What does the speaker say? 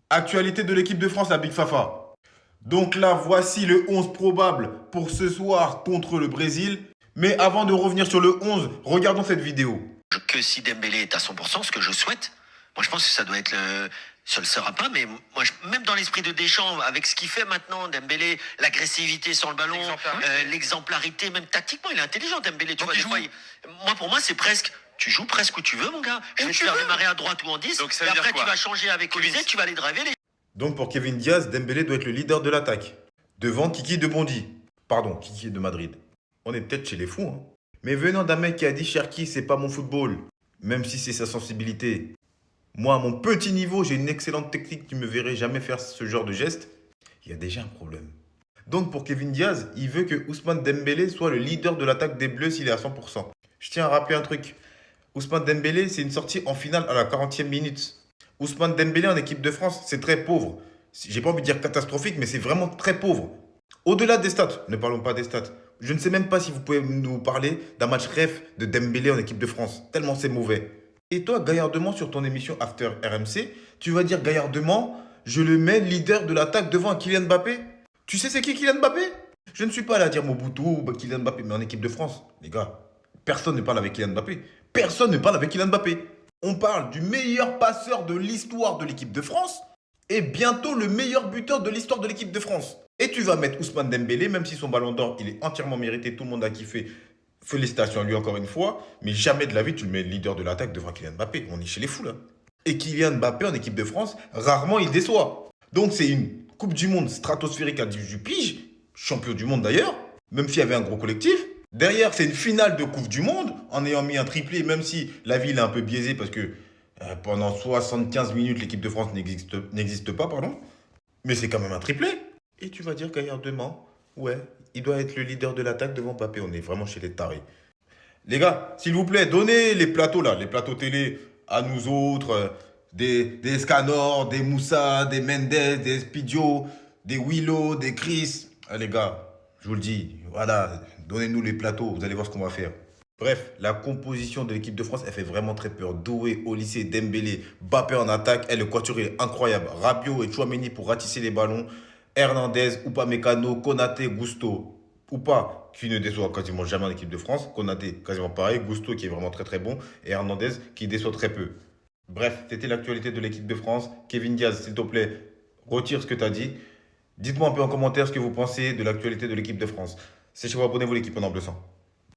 Actualité de l'équipe de France, la Big Fafa. Donc là, voici le 11 probable pour ce soir contre le Brésil. Mais avant de revenir sur le 11, regardons cette vidéo. Que si Dembélé est à 100%, ce que je souhaite, moi je pense que ça doit être le... Ça ne le sera pas, mais moi, même dans l'esprit de Deschamps, avec ce qu'il fait maintenant, Dembélé, l'agressivité sur le ballon, l'exemplarité, même tactiquement, il est intelligent, Dembélé. Tu vois, des fois, moi, pour moi, c'est presque... Tu joues presque où tu veux, mon gars. Je vais te faire démarrer à droite ou en 10. Donc, et après, tu vas changer avec Olysée, tu vas aller driver les... Donc pour Kevin Diaz, Dembélé doit être le leader de l'attaque. Devant Kiki de Bondy. Pardon, Kiki de Madrid. On est peut-être chez les fous, hein. Mais venant d'un mec qui a dit Cherki, c'est pas mon football. Même si c'est sa sensibilité. Moi, à mon petit niveau, j'ai une excellente technique. Tu me verrais jamais faire ce genre de geste. Il y a déjà un problème. Donc pour Kevin Diaz, il veut que Ousmane Dembélé soit le leader de l'attaque des Bleus s'il est à 100%. Je tiens à rappeler un truc. Ousmane Dembélé, c'est une sortie en finale à la 40e minute. Ousmane Dembélé en équipe de France, c'est très pauvre. J'ai pas envie de dire catastrophique, mais c'est vraiment très pauvre. Au-delà des stats, ne parlons pas des stats. Je ne sais même pas si vous pouvez nous parler d'un match ref de Dembélé en équipe de France, tellement c'est mauvais. Et toi, gaillardement, sur ton émission After RMC, tu vas dire gaillardement, je le mets leader de l'attaque devant Kylian Mbappé. Tu sais c'est qui Kylian Mbappé? Je ne suis pas là à dire Mobutu ou Kylian Mbappé, mais en équipe de France, les gars, personne ne parle avec Kylian Mbappé. Personne ne parle avec Kylian Mbappé. On parle du meilleur passeur de l'histoire de l'équipe de France et bientôt le meilleur buteur de l'histoire de l'équipe de France. Et tu vas mettre Ousmane Dembélé, même si son ballon d'or, il est entièrement mérité, tout le monde a kiffé. Félicitations à lui encore une fois, mais jamais de la vie tu le mets leader de l'attaque devant Kylian Mbappé. On est chez les fous là. Et Kylian Mbappé en équipe de France, rarement il déçoit. Donc c'est une Coupe du Monde stratosphérique à 18 piges, champion du monde d'ailleurs, même s'il y avait un gros collectif. Derrière, c'est une finale de Coupe du Monde, en ayant mis un triplé, même si la ville est un peu biaisée parce que pendant 75 minutes, l'équipe de France n'existe pas, pardon. Mais c'est quand même un triplé. Et tu vas dire gaillardement, ouais, il doit être le leader de l'attaque devant Mbappé. On est vraiment chez les tarés. Les gars, s'il vous plaît, donnez les plateaux là, les plateaux télé à nous autres, des Escanor, des Moussa, des Mendes, des Espidio, des Willow, des Chris. Ah, les gars, je vous le dis, voilà, donnez-nous les plateaux, vous allez voir ce qu'on va faire. Bref, la composition de l'équipe de France, elle fait vraiment très peur. Doué, Olysée, Dembélé, Mbappé en attaque. Le quatuor, il est incroyable. Rabiot et Chouameni pour ratisser les ballons. Hernandez, Upamecano, Konaté, Gusto. Ou pas, qui ne déçoit quasiment jamais en équipe de France. Konaté, quasiment pareil. Gusto, qui est vraiment très très bon. Et Hernandez, qui déçoit très peu. Bref, c'était l'actualité de l'équipe de France. Kevin Diaz, s'il te plaît, retire ce que tu as dit. Dites-moi un peu en commentaire ce que vous pensez de l'actualité de l'équipe de France. C'est chez vous, abonnez-vous l'équipe en bleu sang.